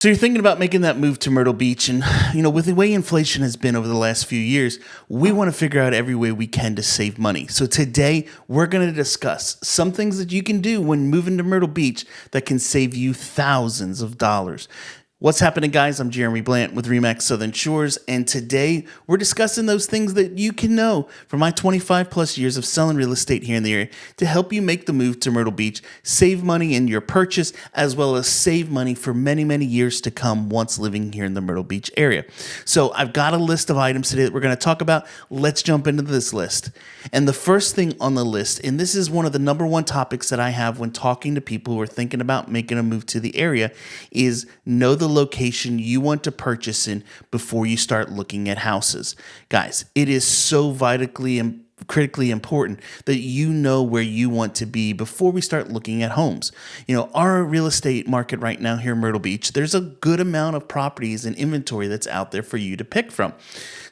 So you're thinking about making that move to Myrtle Beach, and with the way inflation has been over the last few years, we want to figure out every way we can to save money. So today we're going to discuss some things that you can do when moving to Myrtle Beach that can save you thousands of dollars. What's happening, guys? I'm Jeremy Blanton with Remax Southern Shores, and today we're discussing those things that you can know from my 25 plus years of selling real estate here in the area to help you make the move to Myrtle Beach, save money in your purchase, as well as save money for many, many years to come once living here in the Myrtle Beach area. So I've got a list of items today that we're going to talk about. Let's jump into this list. And the first thing on the list, and this is one of the number one topics that I have when talking to people who are thinking about making a move to the area, is know the location you want to purchase in before you start looking at houses. Guys, it is so vitally and critically important that you know where you want to be before we start looking at homes. Our real estate market right now here in Myrtle Beach, there's a good amount of properties and inventory that's out there for you to pick from.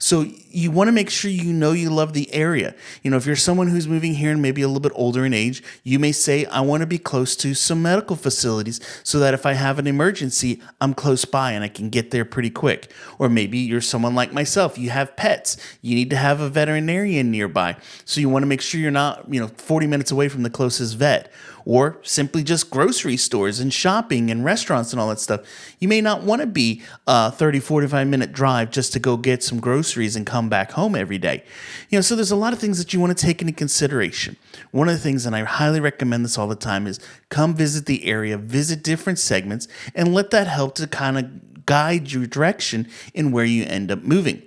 So you want to make sure you know you love the area. If you're someone who's moving here and maybe a little bit older in age, you may say, I want to be close to some medical facilities so that if I have an emergency, I'm close by and I can get there pretty quick. Or maybe you're someone like myself, you have pets, you need to have a veterinarian nearby. So you want to make sure you're not, 40 minutes away from the closest vet. Or simply just grocery stores and shopping and restaurants and all that stuff. You may not want to be a 30, 45-minute drive just to go get some groceries and come back home every day. So there's a lot of things that you want to take into consideration. One of the things, and I highly recommend this all the time, is come visit the area, visit different segments, and let that help to kind of guide your direction in where you end up moving.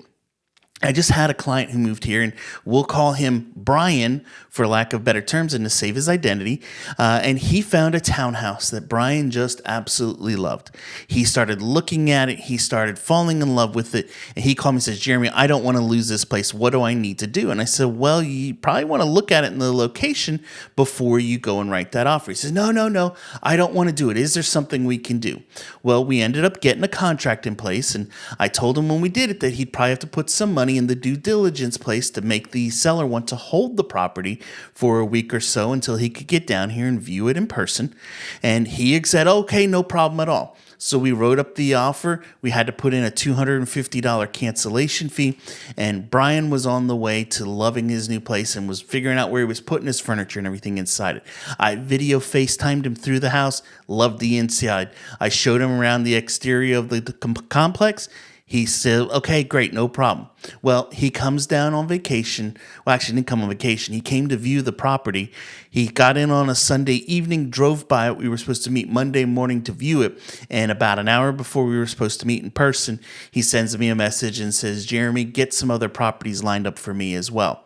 I just had a client who moved here, and we'll call him Brian for lack of better terms and to save his identity. And he found a townhouse that Brian just absolutely loved. He started looking at it. He started falling in love with it. And he called me and says, Jeremy, I don't want to lose this place. What do I need to do? And I said, well, you probably want to look at it in the location before you go and write that offer. He says, no, I don't want to do it. Is there something we can do? Well, we ended up getting a contract in place. And I told him when we did it that he'd probably have to put some money in the due diligence place to make the seller want to hold the property for a week or so until he could get down here and view it in person. And he said, okay, no problem at all. So we wrote up the offer. We had to put in a $250 cancellation fee. And Brian was on the way to loving his new place and was figuring out where he was putting his furniture and everything inside it. I video FaceTimed him through the house, loved the inside. I showed him around the exterior of the complex. He said, okay, great, no problem. Well, he comes down on vacation. Well, actually, he didn't come on vacation. He came to view the property. He got in on a Sunday evening, drove by it. We were supposed to meet Monday morning to view it. And about an hour before we were supposed to meet in person, he sends me a message and says, Jeremy, get some other properties lined up for me as well.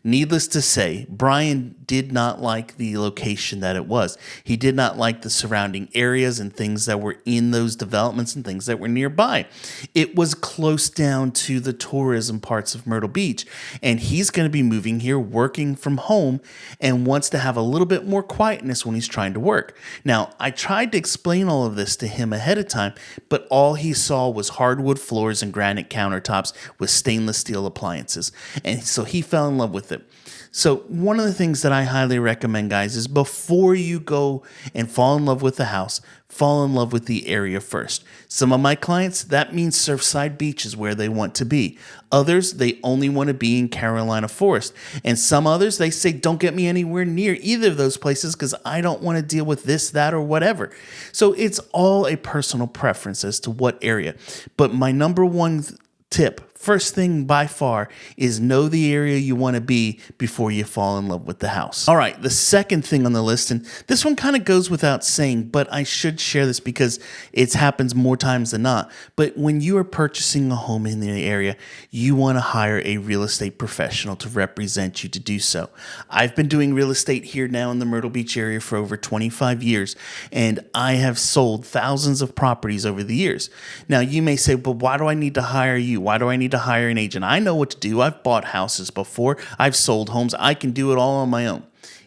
Needless to say, Brian did not like the location that it was. He did not like the surrounding areas and things that were in those developments and things that were nearby. It was close down to the tourism parts of Myrtle Beach, and he's going to be moving here, working from home, and wants to have a little bit more quietness when he's trying to work. Now, I tried to explain all of this to him ahead of time, but all he saw was hardwood floors and granite countertops with stainless steel appliances, and so he fell in love with it. So one of the things that I highly recommend, guys, is before you go and fall in love with the house, fall in love with the area first. Some of my clients, that means Surfside Beach is where they want to be. Others, they only want to be in Carolina Forest. And some others, they say, don't get me anywhere near either of those places because I don't want to deal with this, that, or whatever. So it's all a personal preference as to what area. But my number one tip, first thing by far, is know the area you want to be before you fall in love with the house. All right, the second thing on the list, and this one kind of goes without saying, but I should share this because it happens more times than not. But when you are purchasing a home in the area, you want to hire a real estate professional to represent you to do so. I've been doing real estate here now in the Myrtle Beach area for over 25 years, and I have sold thousands of properties over the years. Now, you may say, but why do I need to hire you? Why do I need to hire an agent? I know what to do. I've bought houses before. I've sold homes. I can do it all on my own.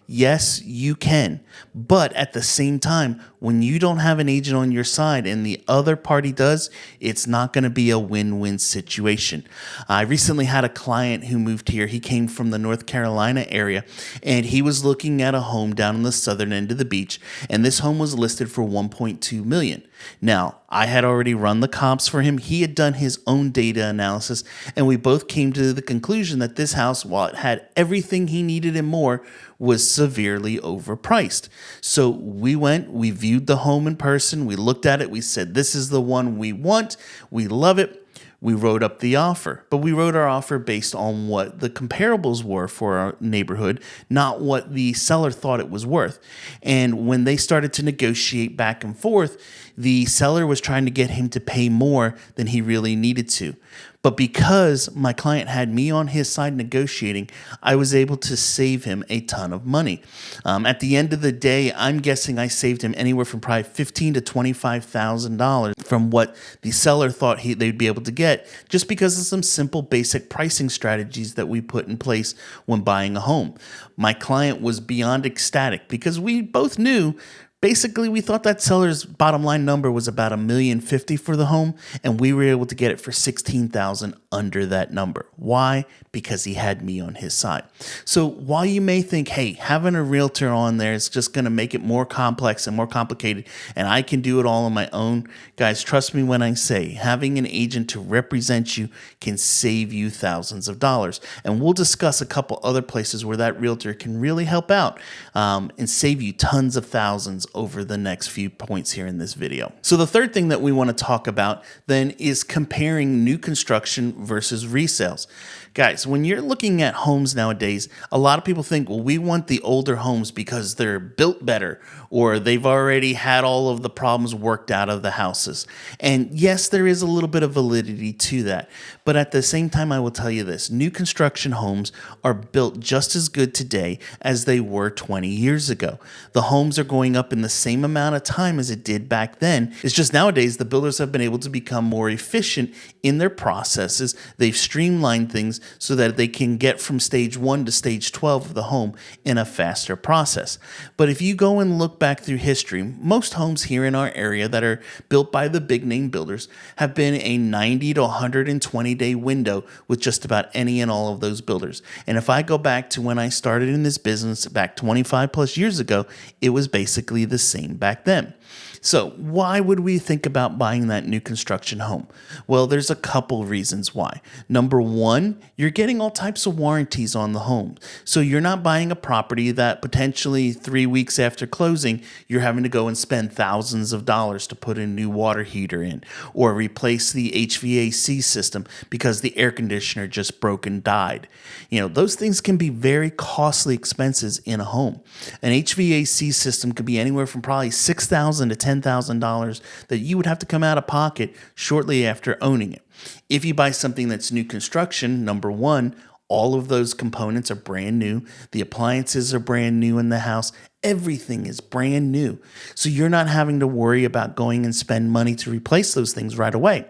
Yes, you can. But at the same time, when you don't have an agent on your side and the other party does, it's not going to be a win-win situation. I recently had a client who moved here. He came from the North Carolina area, and he was looking at a home down on the southern end of the beach, and this home was listed for $1.2 million. Now, I had already run the comps for him. He had done his own data analysis, and we both came to the conclusion that this house, while it had everything he needed and more, was severely overpriced. So we viewed the home in person, we looked at it, we said, this is the one we want, we love it. We wrote up the offer, but we wrote our offer based on what the comparables were for our neighborhood, not what the seller thought it was worth. And when they started to negotiate back and forth, the seller was trying to get him to pay more than he really needed to. But because my client had me on his side negotiating, I was able to save him a ton of money. At the end of the day, I'm guessing I saved him anywhere from probably $15,000 to $25,000 from what the seller thought they'd be able to get, just because of some simple basic pricing strategies that we put in place when buying a home. My client was beyond ecstatic because we both knew. Basically, we thought that seller's bottom line number was about $1,050,000 for the home, and we were able to get it for $16,000 under that number. Why? Because he had me on his side. So while you may think, hey, having a realtor on there is just going to make it more complex and more complicated, and I can do it all on my own, guys, trust me when I say having an agent to represent you can save you thousands of dollars. And we'll discuss a couple other places where that realtor can really help out and save you tons of thousands over the next few points here in this video. So the third thing that we want to talk about then is comparing new construction versus resales. Guys, when you're looking at homes nowadays, a lot of people think, well, we want the older homes because they're built better or they've already had all of the problems worked out of the houses. And yes, there is a little bit of validity to that. But at the same time, I will tell you this, new construction homes are built just as good today as they were 20 years ago. The homes are going up in the same amount of time as it did back then. It's just nowadays the builders have been able to become more efficient in their processes. They've streamlined things so that they can get from stage 1 to stage 12 of the home in a faster process. But if you go and look back through history, most homes here in our area that are built by the big name builders have been a 90 to 120 day window with just about any and all of those builders. And if I go back to when I started in this business back 25 plus years ago, it was basically the same back then. So why would we think about buying that new construction home? Well, there's a couple reasons why. Number one, you're getting all types of warranties on the home. So you're not buying a property that potentially 3 weeks after closing, you're having to go and spend thousands of dollars to put a new water heater in or replace the HVAC system because the air conditioner just broke and died. You know, those things can be very costly expenses in a home. An HVAC system could be anywhere from probably $6,000 to $10,000 that you would have to come out of pocket shortly after owning it. If you buy something that's new construction, number one, all of those components are brand new. The appliances are brand new in the house. Everything is brand new. So you're not having to worry about going and spend money to replace those things right away.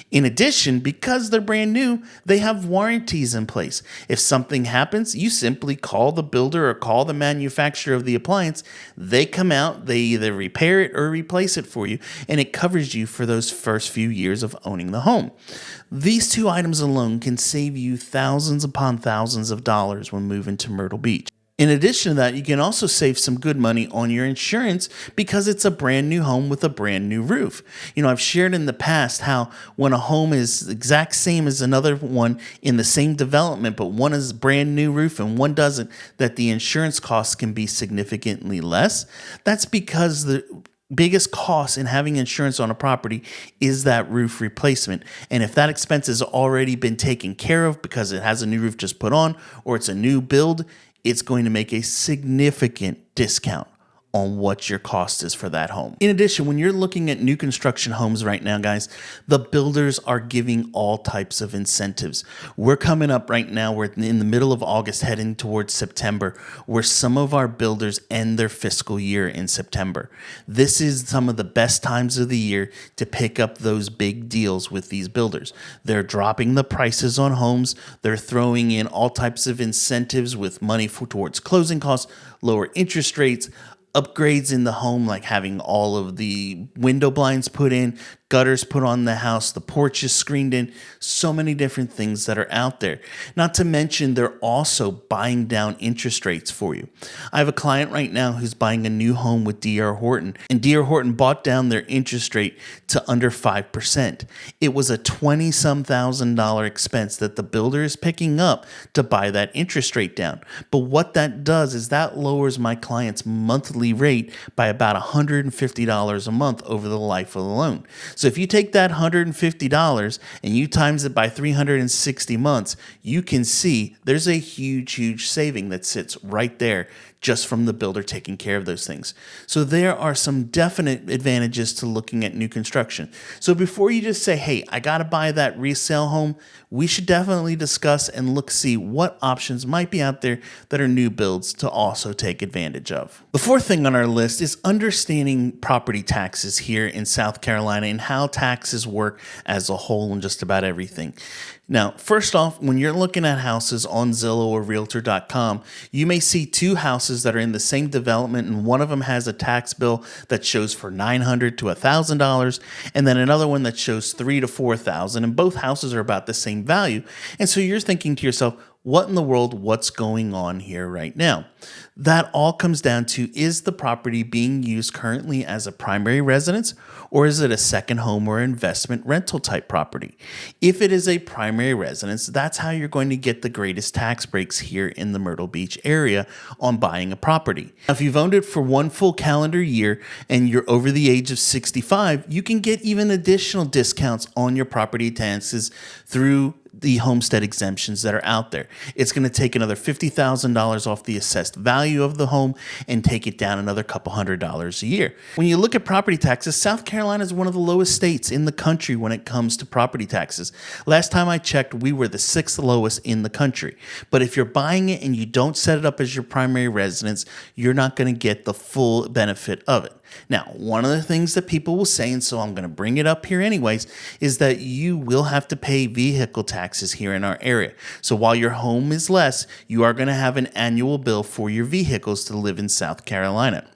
In addition, because they're brand new, they have warranties in place. If something happens, you simply call the builder or call the manufacturer of the appliance. They come out, they either repair it or replace it for you, and it covers you for those first few years of owning the home. These two items alone can save you thousands upon thousands of dollars when moving to Myrtle Beach. In addition to that, you can also save some good money on your insurance because it's a brand new home with a brand new roof. You know, I've shared in the past how when a home is the exact same as another one in the same development, but one is brand new roof and one doesn't, that the insurance costs can be significantly less. That's because the biggest cost in having insurance on a property is that roof replacement. And if that expense has already been taken care of because it has a new roof just put on or it's a new build, it's going to make a significant discount on what your cost is for that home. In addition, when you're looking at new construction homes right now, guys, the builders are giving all types of incentives. We're coming up right now, we're in the middle of August heading towards September, where some of our builders end their fiscal year in September. This is some of the best times of the year to pick up those big deals with these builders. They're dropping the prices on homes. They're throwing in all types of incentives with money towards closing costs, lower interest rates, upgrades in the home, like having all of the window blinds put in, gutters put on the house, the porch is screened in, so many different things that are out there. Not to mention, they're also buying down interest rates for you. I have a client right now who's buying a new home with D.R. Horton, and D.R. Horton bought down their interest rate to under 5%. It was a $20-some thousand expense that the builder is picking up to buy that interest rate down. But what that does is that lowers my client's monthly rate by about $150 a month over the life of the loan. So if you take that $150 and you times it by 360 months, you can see there's a huge saving that sits right there just from the builder taking care of those things. So there are some definite advantages to looking at new construction. So before you just say, hey, I got to buy that resale home, we should definitely discuss and see what options might be out there that are new builds to also take advantage of. The fourth thing on our list is understanding property taxes here in South Carolina and how taxes work as a whole and just about everything. Now, first off, when you're looking at houses on Zillow or Realtor.com, you may see two houses that are in the same development, and one of them has a tax bill that shows for $900 to $1,000, and then another one that shows $3,000 to $4,000, and both houses are about the same value. And so you're thinking to yourself, what in the world, what's going on here right now? That all comes down to, is the property being used currently as a primary residence, or is it a second home or investment rental type property? If it is a primary residence, that's how you're going to get the greatest tax breaks here in the Myrtle Beach area on buying a property. Now, if you've owned it for one full calendar year and you're over the age of 65, you can get even additional discounts on your property taxes through the homestead exemptions that are out there. It's going to take another $50,000 off the assessed value of the home and take it down another couple $100 a year. When you look at property taxes, South Carolina is one of the lowest states in the country when it comes to property taxes. Last time I checked, we were the 6th lowest in the country. But if you're buying it and you don't set it up as your primary residence, you're not going to get the full benefit of it. Now, one of the things that people will say, and so I'm going to bring it up here anyways, is that you will have to pay vehicle taxes here in our area. So while your home is less, you are going to have an annual bill for your vehicles to live in South Carolina.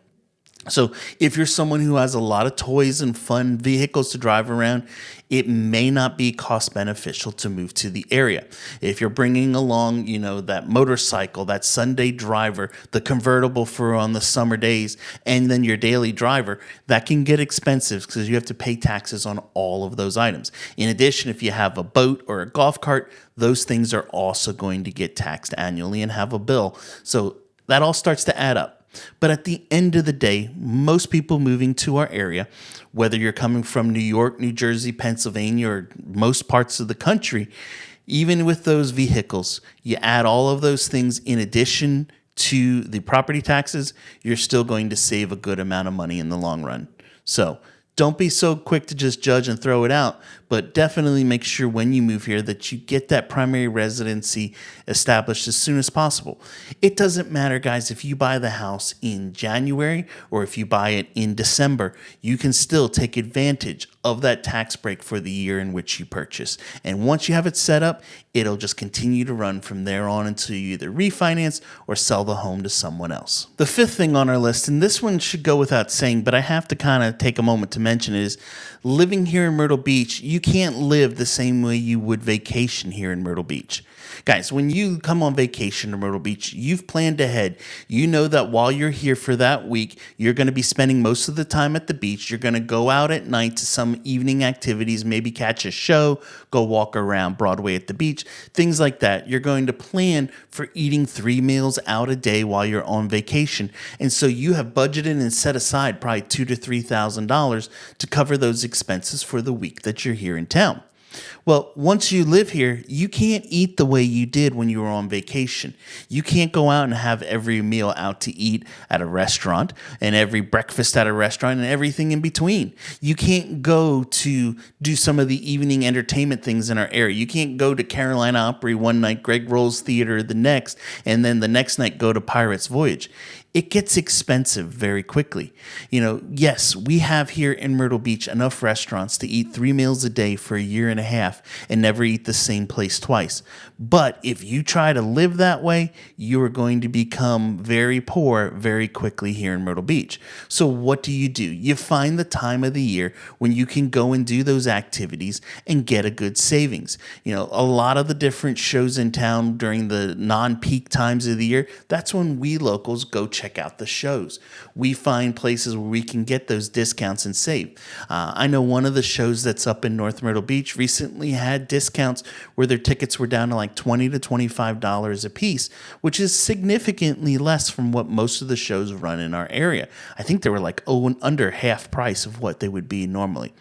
So if you're someone who has a lot of toys and fun vehicles to drive around, it may not be cost beneficial to move to the area. If you're bringing along, that motorcycle, that Sunday driver, the convertible for on the summer days, and then your daily driver, that can get expensive because you have to pay taxes on all of those items. In addition, if you have a boat or a golf cart, those things are also going to get taxed annually and have a bill. So that all starts to add up. But at the end of the day, most people moving to our area, whether you're coming from New York, New Jersey, Pennsylvania, or most parts of the country, even with those vehicles, you add all of those things in addition to the property taxes, you're still going to save a good amount of money in the long run. So don't be so quick to just judge and throw it out, but definitely make sure when you move here that you get that primary residency established as soon as possible. It doesn't matter, guys, if you buy the house in January or if you buy it in December, you can still take advantage of that tax break for the year in which you purchase. And once you have it set up, it'll just continue to run from there on until you either refinance or sell the home to someone else. The fifth thing on our list, and this one should go without saying, but I have to kind of take a moment to mention, is living here in Myrtle Beach, you can't live the same way you would vacation here in Myrtle Beach. Guys, when you come on vacation to Myrtle Beach, you've planned ahead. You know that while you're here for that week, you're going to be spending most of the time at the beach. You're going to go out at night to some evening activities, maybe catch a show, go walk around Broadway at the beach, things like that. You're going to plan for eating 3 meals out a day while you're on vacation. And so you have budgeted and set aside probably $2,000 to $3,000 to cover those expenses for the week that you're here in town. Well, once you live here, you can't eat the way you did when you were on vacation. You can't go out and have every meal out to eat at a restaurant and every breakfast at a restaurant and everything in between. You can't go to do some of the evening entertainment things in our area. You can't go to Carolina Opry one night, Greg Rolls Theater the next, and then the next night go to Pirates Voyage. it gets expensive very quickly. Yes, we have here in Myrtle Beach enough restaurants to eat 3 meals a day for a year and a half and never eat the same place twice. But if you try to live that way, you are going to become very poor very quickly here in Myrtle Beach. So what do? You find the time of the year when you can go and do those activities and get a good savings. A lot of the different shows in town during the non-peak times of the year, that's when we locals go check out the shows. We find places where we can get those discounts and save. I know one of the shows that's up in North Myrtle Beach recently had discounts where their tickets were down to like $20 to $25 a piece, which is significantly less from what most of the shows run in our area. I think they were like under half price of what they would be normally.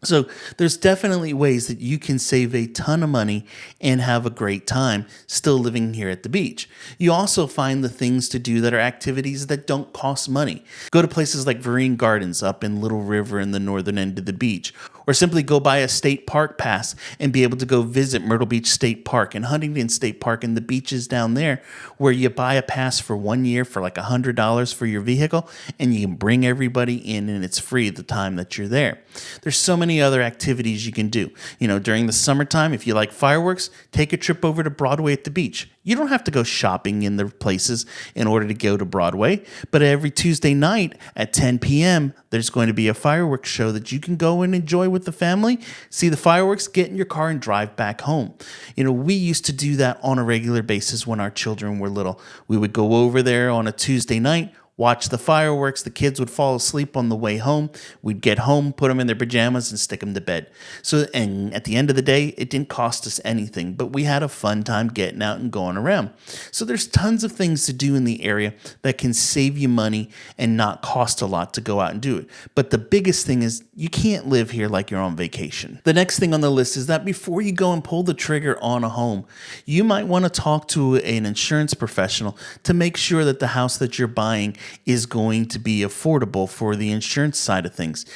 So there's definitely ways that you can save a ton of money and have a great time still living here at the beach. You also find the things to do that are activities that don't cost money. Go to places like Vereen Gardens up in Little River in the northern end of the beach, or simply go buy a state park pass and be able to go visit Myrtle Beach State Park and Huntington State Park and the beaches down there, where you buy a pass for 1 year for like $100 for your vehicle, and you can bring everybody in and it's free the time that you're there. There's so many other activities you can do. During the summertime, if you like fireworks, take a trip over to Broadway at the beach. You don't have to go shopping in the places in order to go to Broadway, but every Tuesday night at 10 p.m., there's going to be a fireworks show that you can go and enjoy with the family, see the fireworks, get in your car, and drive back home. We used to do that on a regular basis when our children were little. We would go over there on a Tuesday night, watch the fireworks. The kids would fall asleep on the way home. We'd get home, put them in their pajamas, and stick them to bed. And at the end of the day, it didn't cost us anything, but we had a fun time getting out and going around. So there's tons of things to do in the area that can save you money and not cost a lot to go out and do it. But the biggest thing is you can't live here like you're on vacation. The next thing on the list is that before you go and pull the trigger on a home, you might want to talk to an insurance professional to make sure that the house that you're buying is going to be affordable for the insurance side of things.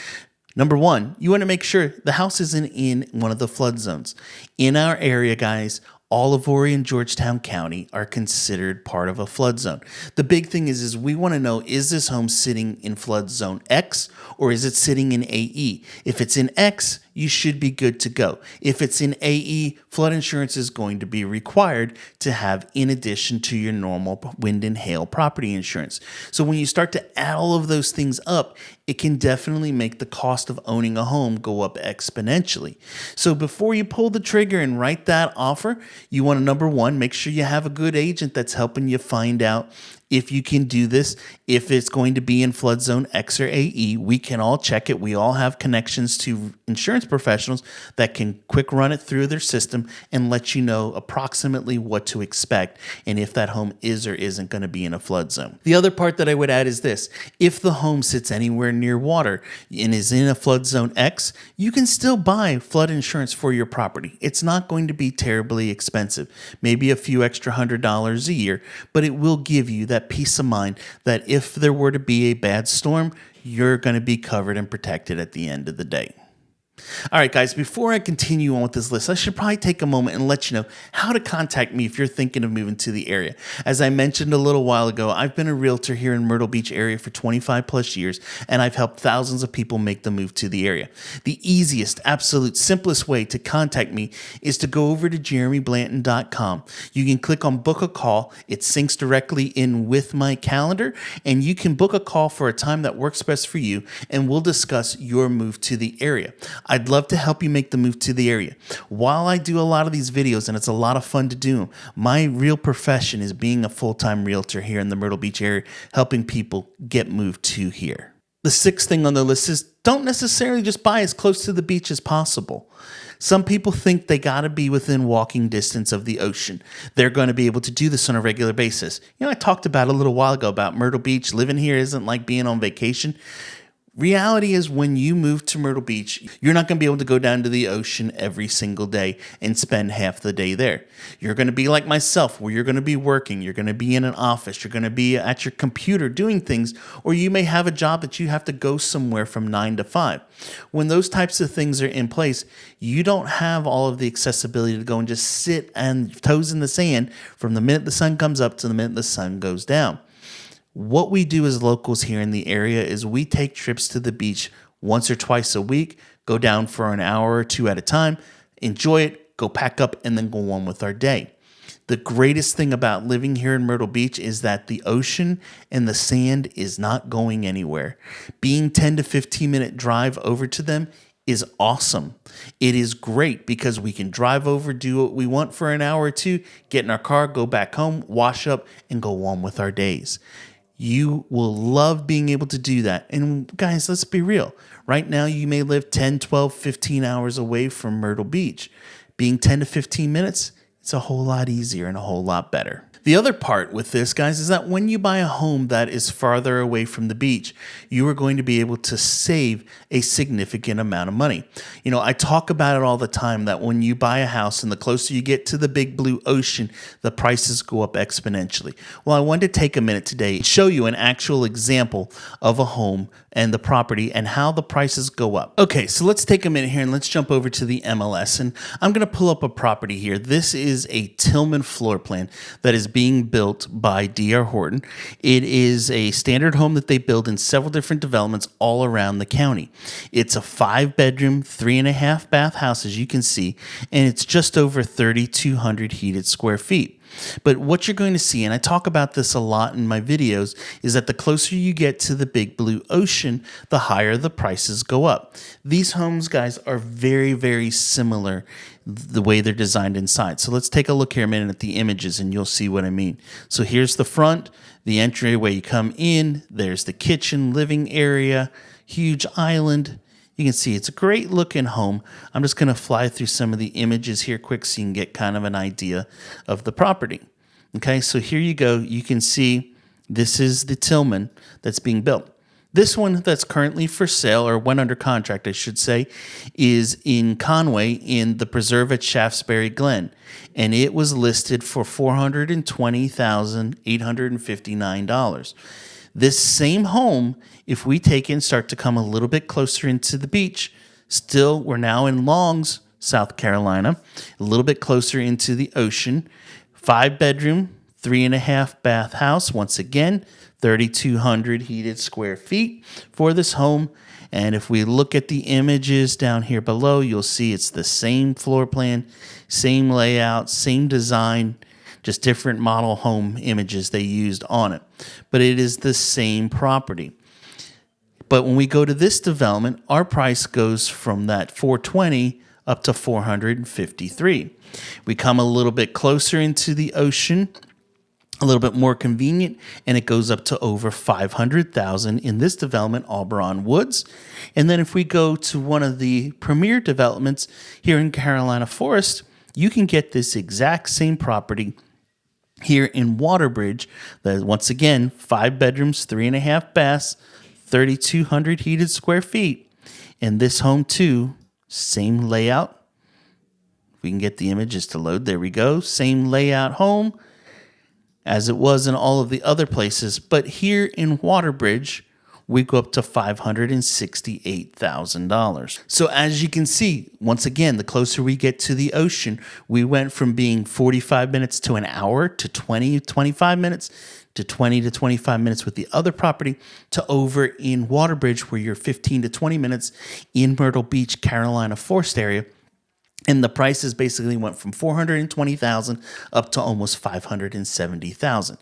Number one, you want to make sure the house isn't in one of the flood zones. In our area, guys, all of Horry and Georgetown County are considered part of a flood zone. The big thing is we want to know, is this home sitting in flood zone X or is it sitting in AE? If it's in X, you should be good to go. If it's in AE, flood insurance is going to be required to have in addition to your normal wind and hail property insurance. So when you start to add all of those things up, it can definitely make the cost of owning a home go up exponentially. So before you pull the trigger and write that offer, you want to, number one, make sure you have a good agent that's helping you find out if you can do this, if it's going to be in flood zone X or AE. We can all check it. We all have connections to insurance professionals that can quick run it through their system and let you know approximately what to expect and if that home is or isn't going to be in a flood zone. The other part that I would add is this: if the home sits anywhere near water and is in a flood zone X, you can still buy flood insurance for your property. It's not going to be terribly expensive, maybe a few extra $100 a year, but it will give you that peace of mind that if there were to be a bad storm, you're going to be covered and protected at the end of the day. All right, guys, before I continue on with this list, I should probably take a moment and let you know how to contact me if you're thinking of moving to the area. As I mentioned a little while ago, I've been a realtor here in Myrtle Beach area for 25 plus years, and I've helped thousands of people make the move to the area. The easiest, absolute simplest way to contact me is to go over to jeremyblanton.com. You can click on book a call. It syncs directly in with my calendar, and you can book a call for a time that works best for you, and we'll discuss your move to the area. I'd love to help you make the move to the area. While I do a lot of these videos, and it's a lot of fun to do, my real profession is being a full-time realtor here in the Myrtle Beach area, helping people get moved to here. The sixth thing on the list is don't necessarily just buy as close to the beach as possible. Some people think they got to be within walking distance of the ocean. They're going to be able to do this on a regular basis. I talked about a little while ago about Myrtle Beach. Living here isn't like being on vacation. Reality is when you move to Myrtle Beach, you're not going to be able to go down to the ocean every single day and spend half the day there. You're going to be like myself, where you're going to be working, you're going to be in an office, you're going to be at your computer doing things, or you may have a job that you have to go somewhere from 9 to 5. When those types of things are in place, you don't have all of the accessibility to go and just sit and toes in the sand from the minute the sun comes up to the minute the sun goes down. What we do as locals here in the area is we take trips to the beach once or twice a week, go down for an hour or two at a time, enjoy it, go pack up, and then go on with our day. The greatest thing about living here in Myrtle Beach is that the ocean and the sand is not going anywhere. Being 10 to 15 minute drive over to them is awesome. It is great because we can drive over, do what we want for an hour or two, get in our car, go back home, wash up, and go on with our days. You will love being able to do that. And guys, let's be real. Right now, you may live 10, 12, 15 hours away from Myrtle Beach. Being 10 to 15 minutes, it's a whole lot easier and a whole lot better. The other part with this, guys, is that when you buy a home that is farther away from the beach, you are going to be able to save a significant amount of money. You know, I talk about it all the time that when you buy a house and the closer you get to the big blue ocean, the prices go up exponentially. Well, I wanted to take a minute today to show you an actual example of a home and the property and how the prices go up. Okay, so let's take a minute here and let's jump over to the MLS. And I'm going to pull up a property here. This is a Tillman floor plan that is being built by D.R. Horton. It is a standard home that they build in several different developments all around the county. It's a 5-bedroom, 3.5 bath house, as you can see, and it's just over 3,200 heated square feet. But what you're going to see, and I talk about this a lot in my videos, is that the closer you get to the big blue ocean, the higher the prices go up. These homes, guys, are very, very similar the way they're designed inside. So let's take a look here a minute at the images and you'll see what I mean. So here's the front, the entryway you come in, there's the kitchen, living area, huge island. You can see it's a great looking home. I'm just going to fly through some of the images here quick so you can get kind of an idea of the property. Okay, so here you go. You can see this is the Tillman that's being built. This one that's currently for sale, or went under contract, I should say, is in Conway in the preserve at Shaftesbury Glen. And it was listed for $420,859. This same home, if we take and start to come a little bit closer into the beach, still we're now in Longs, South Carolina, a little bit closer into the ocean, 5-bedroom, 3.5 bath house, once again, 3,200 heated square feet for this home. And if we look at the images down here below, you'll see it's the same floor plan, same layout, same design, just different model home images they used on it. But it is the same property. But when we go to this development, our price goes from that 420 up to 453. We come a little bit closer into the ocean, a little bit more convenient, and it goes up to over 500,000 in this development, Auberon Woods. And then if we go to one of the premier developments here in Carolina Forest, you can get this exact same property here in Waterbridge. That once again, 5 bedrooms, 3.5 baths, 3,200 heated square feet. And this home too, same layout. We can get the images to load. There we go. Same layout home as it was in all of the other places. But here in Waterbridge, we go up to $568,000. So as you can see, once again, the closer we get to the ocean, we went from being 45 minutes to an hour to 20, 25 minutes to 20 to 25 minutes with the other property to over in Waterbridge where you're 15 to 20 minutes in Myrtle Beach, Carolina Forest area. And the prices basically went from $420,000 up to almost $570,000.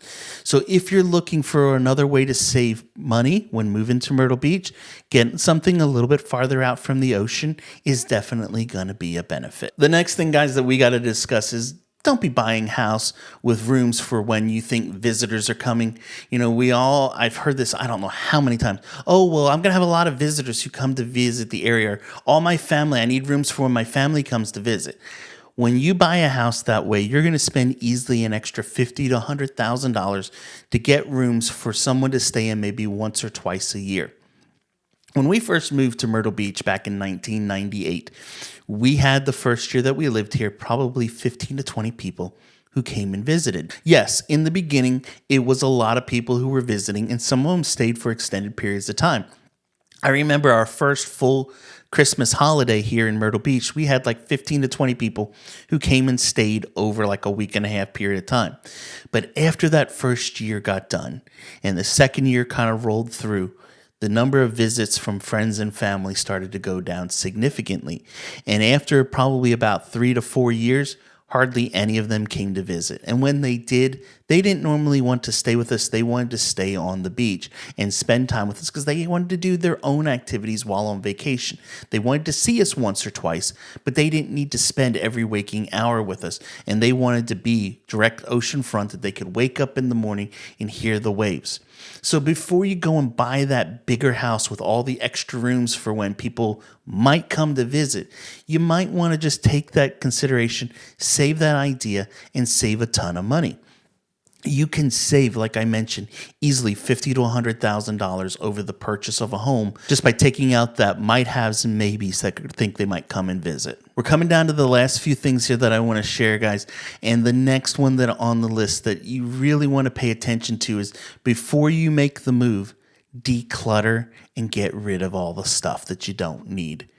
So if you're looking for another way to save money when moving to Myrtle Beach, getting something a little bit farther out from the ocean is definitely going to be a benefit. The next thing, guys, that we got to discuss is don't be buying a house with rooms for when you think visitors are coming. You know, I've heard this, I don't know how many times. Oh, well, I'm going to have a lot of visitors who come to visit the area. All my family, I need rooms for when my family comes to visit. When you buy a house that way, you're going to spend easily an extra $50,000 to $100,000 to get rooms for someone to stay in maybe once or twice a year. When we first moved to Myrtle Beach back in 1998, we had the first year that we lived here probably 15 to 20 people who came and visited. Yes, in the beginning, it was a lot of people who were visiting, and some of them stayed for extended periods of time. I remember our first full Christmas holiday here in Myrtle Beach. We had like 15 to 20 people who came and stayed over like a week and a half period of time. But after that first year got done and the second year kind of rolled through, the number of visits from friends and family started to go down significantly. And after probably about 3 to 4 years, hardly any of them came to visit. And when they did, they didn't normally want to stay with us. They wanted to stay on the beach and spend time with us because they wanted to do their own activities while on vacation. They wanted to see us once or twice, but they didn't need to spend every waking hour with us. And they wanted to be direct ocean front that they could wake up in the morning and hear the waves. So before you go and buy that bigger house with all the extra rooms for when people might come to visit, you might want to just take that consideration, save that idea, and save a ton of money. You can save, like I mentioned, easily $50,000 to $100,000 over the purchase of a home just by taking out that might haves and maybes that could think they might come and visit. We're coming down to the last few things here that I want to share, guys. And the next one that on the list that you really want to pay attention to is before you make the move, declutter and get rid of all the stuff that you don't need.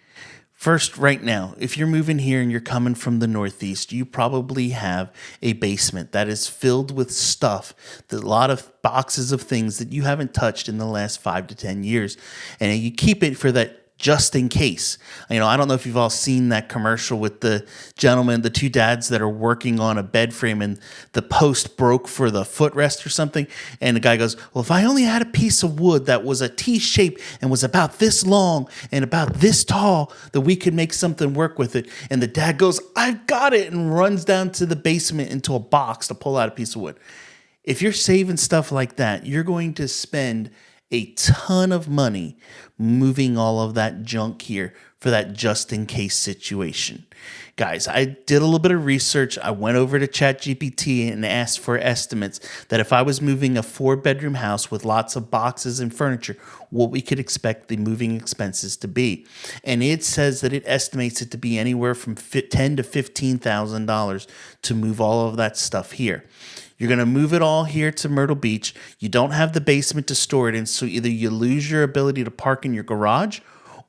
First, right now, if you're moving here and you're coming from the Northeast, you probably have a basement that is filled with stuff, a lot of boxes of things that you haven't touched in the last 5 to 10 years. And you keep it for that just in case. I don't know if you've all seen that commercial with the gentleman, the two dads that are working on a bed frame and the post broke for the footrest or something. And the guy goes, well, if I only had a piece of wood that was a T shape and was about this long and about this tall, that we could make something work with it. And the dad goes, I've got it, and runs down to the basement into a box to pull out a piece of wood. If you're saving stuff like that, you're going to spend a ton of money moving all of that junk here for that just in case situation. Guys, I did a little bit of research. I went over to ChatGPT and asked for estimates that if I was moving a 4-bedroom house with lots of boxes and furniture, what we could expect the moving expenses to be. And it says that it estimates it to be anywhere from $10,000 to $15,000 to move all of that stuff here. You're going to move it all here to Myrtle Beach. You don't have the basement to store it in, so either you lose your ability to park in your garage,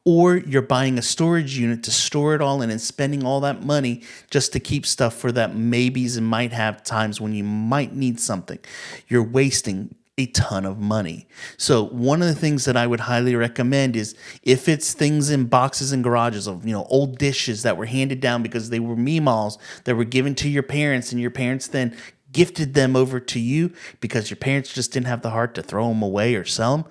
or you're buying a storage unit to store it all in and spending all that money just to keep stuff for that maybes and might have times when you might need something. You're wasting a ton of money. So one of the things that I would highly recommend is if it's things in boxes and garages of, old dishes that were handed down because they were meemaws that were given to your parents and your parents then gifted them over to you because your parents just didn't have the heart to throw them away or sell them.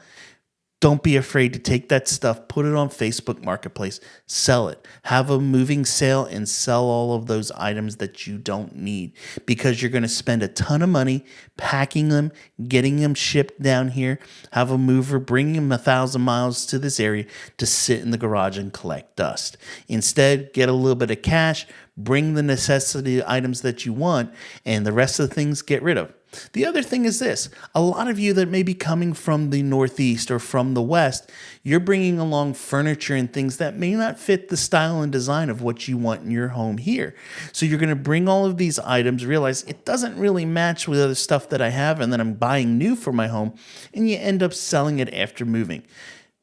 Don't be afraid to take that stuff, put it on Facebook Marketplace, sell it. Have a moving sale and sell all of those items that you don't need because you're going to spend a ton of money packing them, getting them shipped down here, have a mover bring them 1,000 miles to this area to sit in the garage and collect dust. Instead, get a little bit of cash, bring the necessity items that you want, and the rest of the things get rid of. The other thing is this. A lot of you that may be coming from the Northeast or from the West, you're bringing along furniture and things that may not fit the style and design of what you want in your home here. So you're going to bring all of these items, realize it doesn't really match with other stuff that I have and then I'm buying new for my home, and you end up selling it after moving.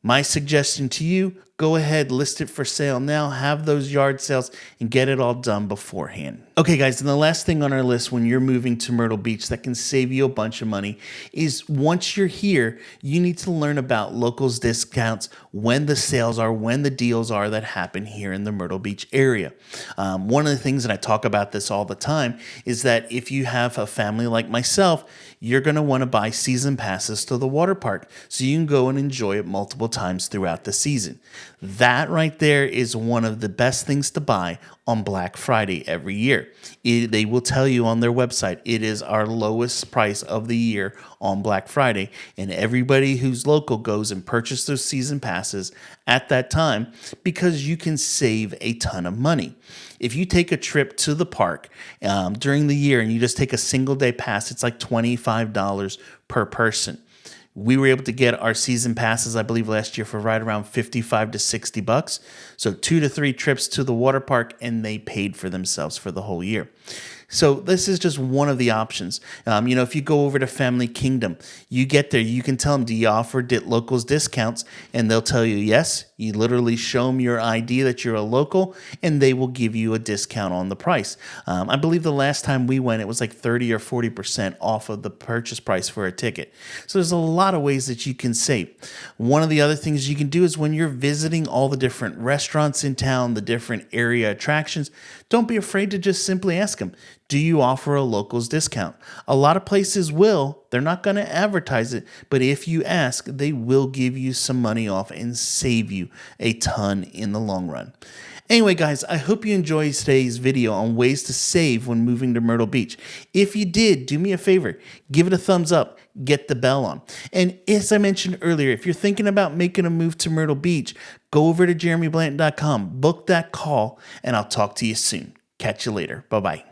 My suggestion to you, go ahead, list it for sale now, have those yard sales, and get it all done beforehand. Okay, guys, and the last thing on our list when you're moving to Myrtle Beach that can save you a bunch of money is once you're here, you need to learn about locals discounts, when the sales are, when the deals are that happen here in the Myrtle Beach area. One of the things, and I talk about this all the time, is that if you have a family like myself, you're going to want to buy season passes to the water park so you can go and enjoy it multiple times throughout the season. That right there is one of the best things to buy on Black Friday every year. They will tell you on their website, it is our lowest price of the year on Black Friday, and everybody who's local goes and purchases those season passes at that time because you can save a ton of money. If you take a trip to the park during the year and you just take a single day pass, it's like $25 per person. We were able to get our season passes, I believe, last year for right around $55 to $60. So 2 to 3 trips to the water park, and they paid for themselves for the whole year. So this is just one of the options. If you go over to Family Kingdom, you get there, you can tell them, do you offer locals discounts? And they'll tell you yes. You literally show them your ID that you're a local, and they will give you a discount on the price. I believe the last time we went, it was like 30 or 40% off of the purchase price for a ticket. So there's a lot of ways that you can save. One of the other things you can do is when you're visiting all the different restaurants in town, the different area attractions, don't be afraid to just simply ask them, do you offer a locals discount? A lot of places will. They're not going to advertise it, but if you ask, they will give you some money off and save you a ton in the long run. Anyway, guys, I hope you enjoyed today's video on ways to save when moving to Myrtle Beach. If you did, do me a favor, give it a thumbs up, get the bell on. And as I mentioned earlier, if you're thinking about making a move to Myrtle Beach, go over to jeremyblanton.com, book that call, and I'll talk to you soon. Catch you later. Bye-bye.